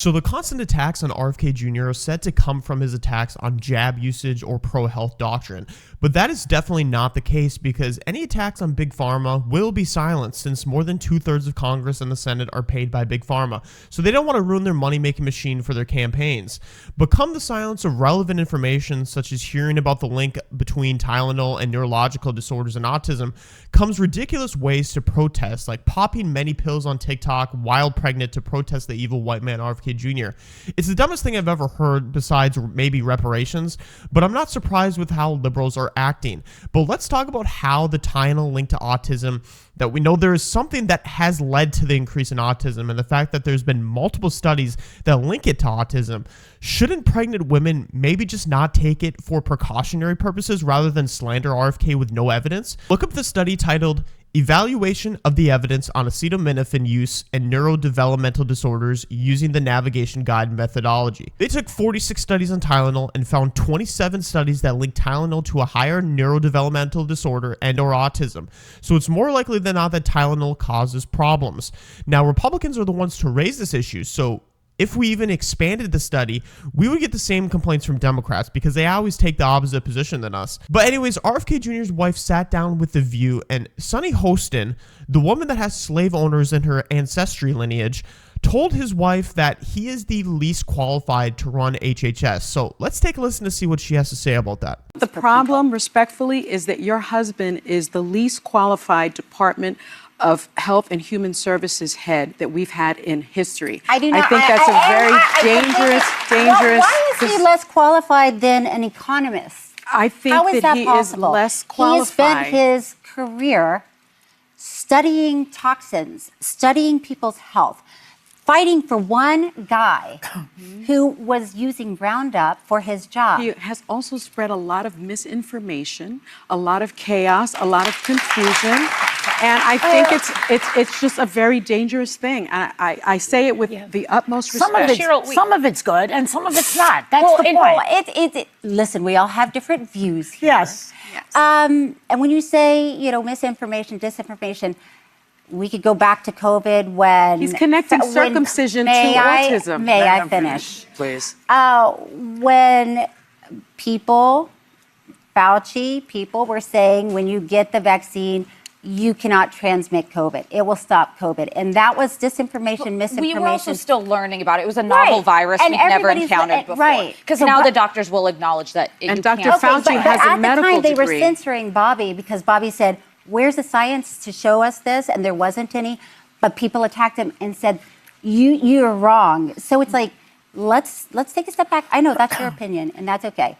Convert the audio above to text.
So the constant attacks on RFK Jr. are said to come from his attacks on jab usage or pro-health doctrine, but that is definitely not the case because any attacks on Big Pharma will be silenced since more than 2/3 of Congress and the Senate are paid by Big Pharma, so they don't want to ruin their money-making machine for their campaigns. But come the silence of relevant information such as hearing about the link between Tylenol and neurological disorders and autism comes ridiculous ways to protest, like popping many pills on TikTok while pregnant to protest the evil white man RFK Jr. It's the dumbest thing I've ever heard besides maybe reparations, but I'm not surprised with how liberals are acting. But let's talk about how the Tylenol link to autism, that we know there is something that has led to the increase in autism, and the fact that there's been multiple studies that link it to autism. Shouldn't pregnant women maybe just not take it for precautionary purposes rather than slander RFK with no evidence? Look up the study titled Evaluation of the Evidence on Acetaminophen Use and Neurodevelopmental Disorders Using the Navigation Guide Methodology. They took 46 studies on Tylenol and found 27 studies that linked Tylenol to a higher neurodevelopmental disorder and or autism. So it's more likely than not that Tylenol causes problems. Now, Republicans are the ones to raise this issue, so if we even expanded the study, we would get the same complaints from Democrats because they always take the opposite position than us. But anyways, RFK Jr.'s wife sat down with The View, and Sunny Hostin, the woman that has slave owners in her ancestry lineage, told his wife that he is the least qualified to run HHS. So let's take a listen to see what she has to say about that. The problem, respectfully, is that your husband is the least qualified Department of Health and Human Services head that we've had in history. I do not. I think that's a very dangerous. Why is he less qualified than an economist? I think How is that he possible? is less qualified. He has spent his career studying toxins, studying people's health, fighting for one guy who was using Roundup for his job. He has also spread a lot of misinformation, a lot of chaos, a lot of confusion. And I think it's just a very dangerous thing. And I say it with the utmost respect. Some of it's good and some of it's not. That's the point. Listen, we all have different views here. Yes. And when you say, misinformation, disinformation, we could go back to COVID when... He's connecting circumcision to autism. May I finish? Please. When Fauci people were saying when you get the vaccine, you cannot transmit COVID. It will stop COVID. And that was disinformation, misinformation. We were also still learning about it. It was a novel virus we've never encountered before. Right. Because now the doctors will acknowledge that and Dr. Fauci has a medical degree. At the time, they were censoring Bobby because Bobby said, where's the science to show us this? And there wasn't any. But people attacked him and said, you're wrong. So it's like, let's take a step back. I know that's your opinion, and that's okay.